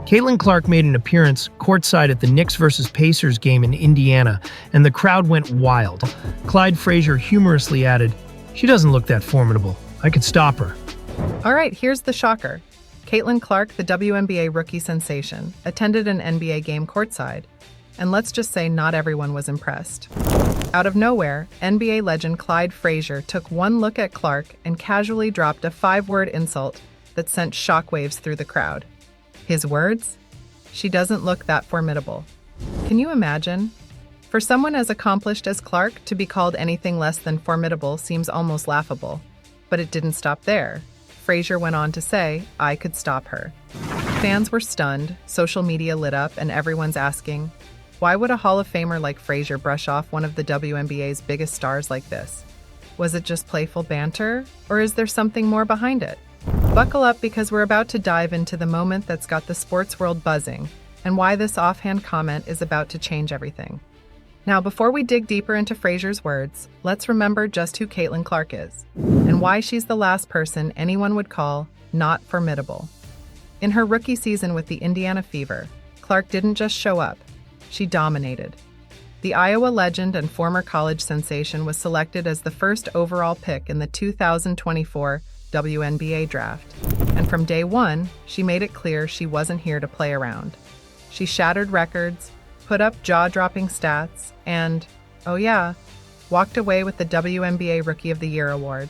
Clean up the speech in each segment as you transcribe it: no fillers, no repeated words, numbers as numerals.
Caitlin Clark made an appearance courtside at the Knicks vs. Pacers game in Indiana, and the crowd went wild. Clyde Frazier humorously added, "She doesn't look that formidable. I could stop her." All right, here's the shocker. Caitlin Clark, the WNBA rookie sensation, attended an NBA game courtside. And let's just say not everyone was impressed. Out of nowhere, NBA legend Clyde Frazier took one look at Clark and casually dropped a 5-word insult that sent shockwaves through the crowd. His words? "She doesn't look that formidable." Can you imagine? For someone as accomplished as Clark, to be called anything less than formidable seems almost laughable. But it didn't stop there. Frazier went on to say, "I could stop her." Fans were stunned, social media lit up, and everyone's asking, why would a Hall of Famer like Frazier brush off one of the WNBA's biggest stars like this? Was it just playful banter, or is there something more behind it? Buckle up, because we're about to dive into the moment that's got the sports world buzzing, and why this offhand comment is about to change everything. Now, before we dig deeper into Frazier's words, let's remember just who Caitlin Clark is, and why she's the last person anyone would call not formidable. In her rookie season with the Indiana Fever, Clark didn't just show up, she dominated. The Iowa legend and former college sensation was selected as the first overall pick in the 2024 WNBA draft, and from day one, she made it clear she wasn't here to play around. She shattered records, put up jaw-dropping stats, and, oh yeah, walked away with the WNBA Rookie of the Year award.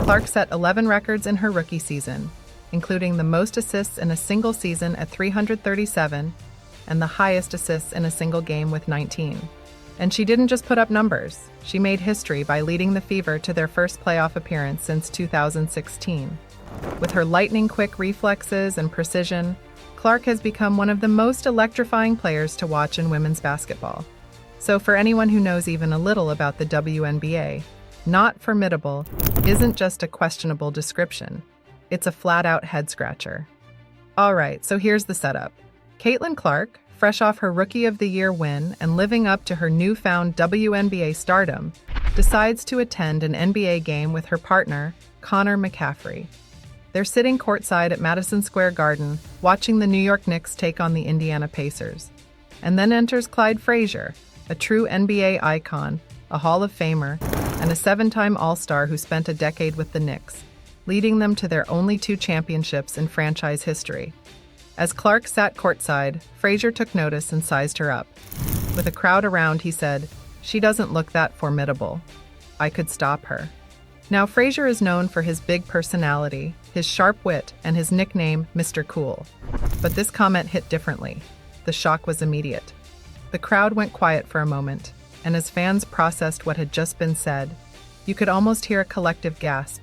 Clark set 11 records in her rookie season, including the most assists in a single season at 337 and the highest assists in a single game with 19. And she didn't just put up numbers. She made history by leading the Fever to their first playoff appearance since 2016. With her lightning-quick reflexes and precision, Clark has become one of the most electrifying players to watch in women's basketball. So for anyone who knows even a little about the WNBA, not formidable isn't just a questionable description. It's a flat-out head-scratcher. All right, so here's the setup. Caitlin Clark, fresh off her Rookie of the Year win and living up to her newfound WNBA stardom, decides to attend an NBA game with her partner, Connor McCaffrey. They're sitting courtside at Madison Square Garden, watching the New York Knicks take on the Indiana Pacers. And then enters Clyde Frazier, a true NBA icon, a Hall of Famer, and a 7-time All-Star who spent a decade with the Knicks, leading them to their only 2 championships in franchise history. As Clark sat courtside, Frazier took notice and sized her up. With a crowd around, he said, "She doesn't look that formidable. I could stop her." Now, Frazier is known for his big personality, his sharp wit, and his nickname, Mr. Cool. But this comment hit differently. The shock was immediate. The crowd went quiet for a moment, and as fans processed what had just been said, you could almost hear a collective gasp.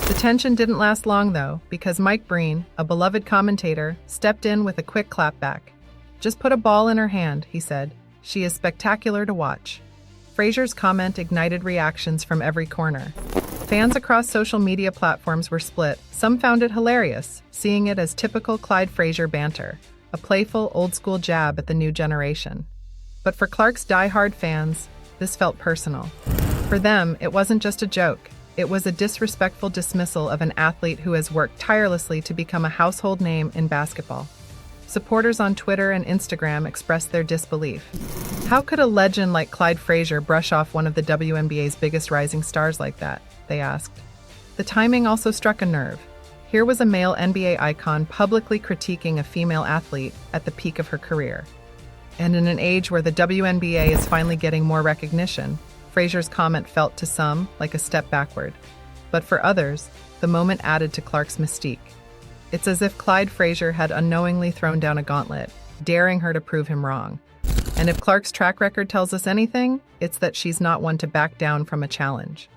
The tension didn't last long, though, because Mike Breen, a beloved commentator, stepped in with a quick clapback. "Just put a ball in her hand," he said. "She is spectacular to watch." Frazier's comment ignited reactions from every corner. Fans across social media platforms were split. Some found it hilarious, seeing it as typical Clyde Frazier banter, a playful, old-school jab at the new generation. But for Clark's die-hard fans, this felt personal. For them, it wasn't just a joke. It was a disrespectful dismissal of an athlete who has worked tirelessly to become a household name in basketball. Supporters on Twitter and Instagram expressed their disbelief. How could a legend like Clyde Frazier brush off one of the WNBA's biggest rising stars like that? They asked. The timing also struck a nerve. Here was a male NBA icon publicly critiquing a female athlete at the peak of her career. And in an age where the WNBA is finally getting more recognition, Frazier's comment felt to some like a step backward. But for others, the moment added to Clark's mystique. It's as if Clyde Frazier had unknowingly thrown down a gauntlet, daring her to prove him wrong. And if Clark's track record tells us anything, it's that she's not one to back down from a challenge.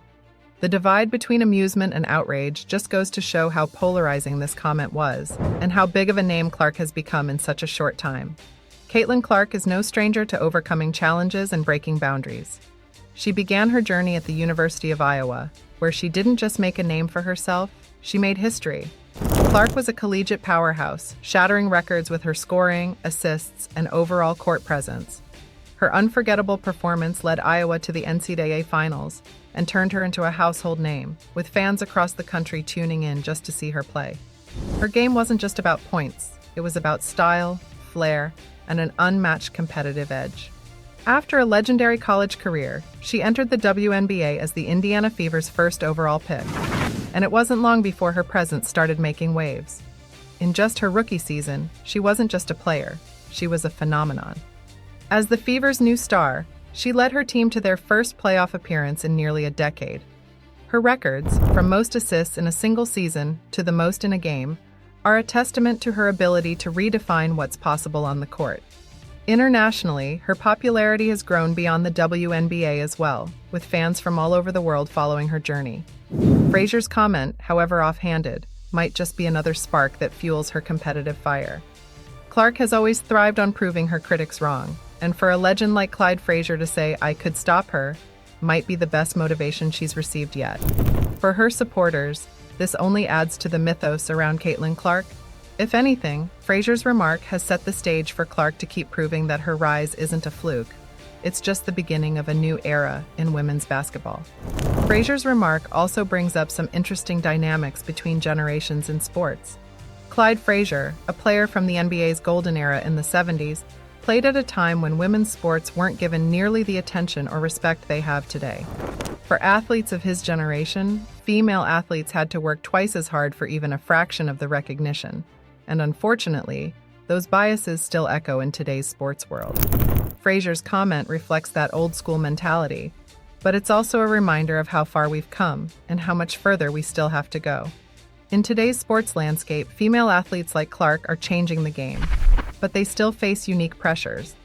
The divide between amusement and outrage just goes to show how polarizing this comment was, and how big of a name Clark has become in such a short time. Caitlin Clark is no stranger to overcoming challenges and breaking boundaries. She began her journey at the University of Iowa, where she didn't just make a name for herself, she made history. Clark was a collegiate powerhouse, shattering records with her scoring, assists, and overall court presence. Her unforgettable performance led Iowa to the NCAA Finals and turned her into a household name, with fans across the country tuning in just to see her play. Her game wasn't just about points. It was about style, flair, and an unmatched competitive edge. After a legendary college career, she entered the WNBA as the Indiana Fever's first overall pick, and it wasn't long before her presence started making waves. In just her rookie season, she wasn't just a player, she was a phenomenon. As the Fever's new star, she led her team to their first playoff appearance in nearly a decade. Her records, from most assists in a single season to the most in a game, are a testament to her ability to redefine what's possible on the court. Internationally, her popularity has grown beyond the WNBA as well, with fans from all over the world following her journey. Frazier's comment, however offhanded, might just be another spark that fuels her competitive fire. Clark has always thrived on proving her critics wrong, and for a legend like Clyde Frazier to say, "I could stop her," might be the best motivation she's received yet. For her supporters, this only adds to the mythos around Caitlin Clark. If anything, Frazier's remark has set the stage for Clark to keep proving that her rise isn't a fluke. It's just the beginning of a new era in women's basketball. Frazier's remark also brings up some interesting dynamics between generations in sports. Clyde Frazier, a player from the NBA's golden era in the 70s, played at a time when women's sports weren't given nearly the attention or respect they have today. For athletes of his generation, female athletes had to work twice as hard for even a fraction of the recognition. And unfortunately, those biases still echo in today's sports world. Frazier's comment reflects that old-school mentality, but it's also a reminder of how far we've come and how much further we still have to go. In today's sports landscape, female athletes like Clark are changing the game, but they still face unique pressures.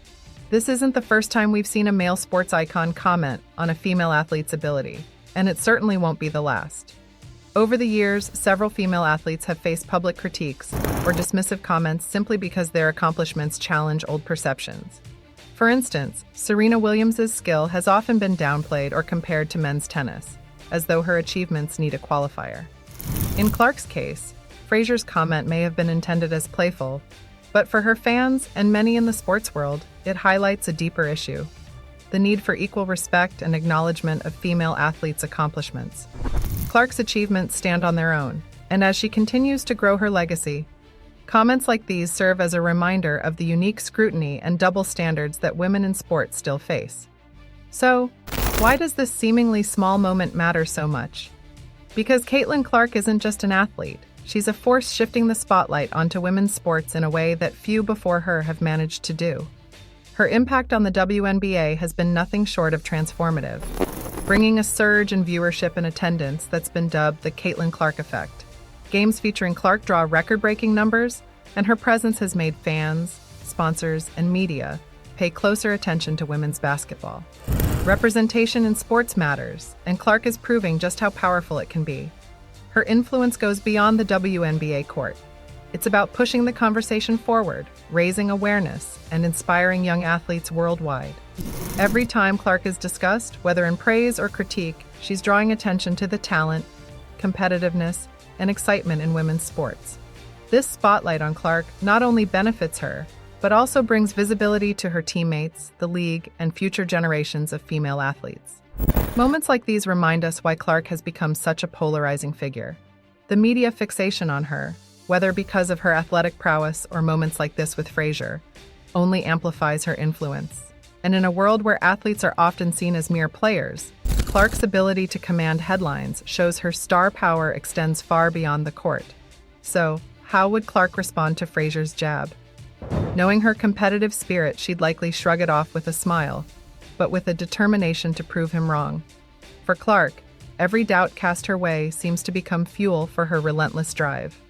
This isn't the first time we've seen a male sports icon comment on a female athlete's ability, and it certainly won't be the last. Over the years, several female athletes have faced public critiques or dismissive comments simply because their accomplishments challenge old perceptions. For instance, Serena Williams' skill has often been downplayed or compared to men's tennis, as though her achievements need a qualifier. In Clark's case, Frazier's comment may have been intended as playful, but for her fans and many in the sports world, it highlights a deeper issue: the need for equal respect and acknowledgement of female athletes' accomplishments. Clark's achievements stand on their own, and as she continues to grow her legacy, comments like these serve as a reminder of the unique scrutiny and double standards that women in sports still face. So, why does this seemingly small moment matter so much? Because Caitlin Clark isn't just an athlete, she's a force shifting the spotlight onto women's sports in a way that few before her have managed to do. Her impact on the WNBA has been nothing short of transformative, bringing a surge in viewership and attendance that's been dubbed the Caitlin Clark effect. Games featuring Clark draw record-breaking numbers, and her presence has made fans, sponsors, and media pay closer attention to women's basketball. Representation in sports matters, and Clark is proving just how powerful it can be. Her influence goes beyond the WNBA court. It's about pushing the conversation forward, raising awareness, and inspiring young athletes worldwide. Every time Clark is discussed, whether in praise or critique, she's drawing attention to the talent, competitiveness, and excitement in women's sports. This spotlight on Clark not only benefits her, but also brings visibility to her teammates, the league, and future generations of female athletes. Moments like these remind us why Clark has become such a polarizing figure. The media fixation on her, whether because of her athletic prowess or moments like this with Frazier, only amplifies her influence. And in a world where athletes are often seen as mere players, Clark's ability to command headlines shows her star power extends far beyond the court. So, how would Clark respond to Frazier's jab? Knowing her competitive spirit, she'd likely shrug it off with a smile, but with a determination to prove him wrong. For Clark, every doubt cast her way seems to become fuel for her relentless drive.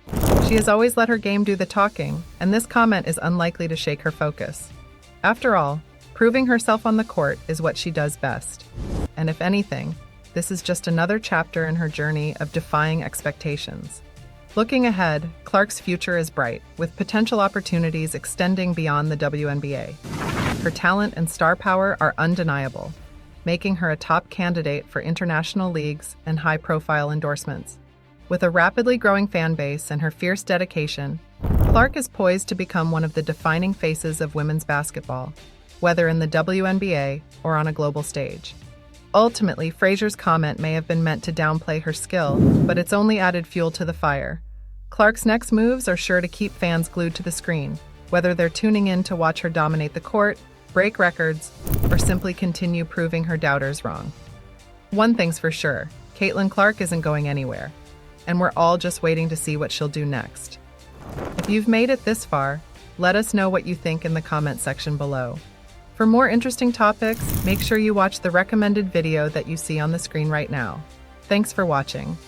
She has always let her game do the talking, and this comment is unlikely to shake her focus. After all, proving herself on the court is what she does best. And if anything, this is just another chapter in her journey of defying expectations. Looking ahead, Clark's future is bright, with potential opportunities extending beyond the WNBA. Her talent and star power are undeniable, making her a top candidate for international leagues and high-profile endorsements. With a rapidly growing fan base and her fierce dedication, Clark is poised to become one of the defining faces of women's basketball, whether in the WNBA or on a global stage. Ultimately, Frazier's comment may have been meant to downplay her skill, but it's only added fuel to the fire. Clark's next moves are sure to keep fans glued to the screen, whether they're tuning in to watch her dominate the court, break records, or simply continue proving her doubters wrong. One thing's for sure, Caitlin Clark isn't going anywhere, and we're all just waiting to see what she'll do next. If you've made it this far, let us know what you think in the comment section below. For more interesting topics, make sure you watch the recommended video that you see on the screen right now. Thanks for watching.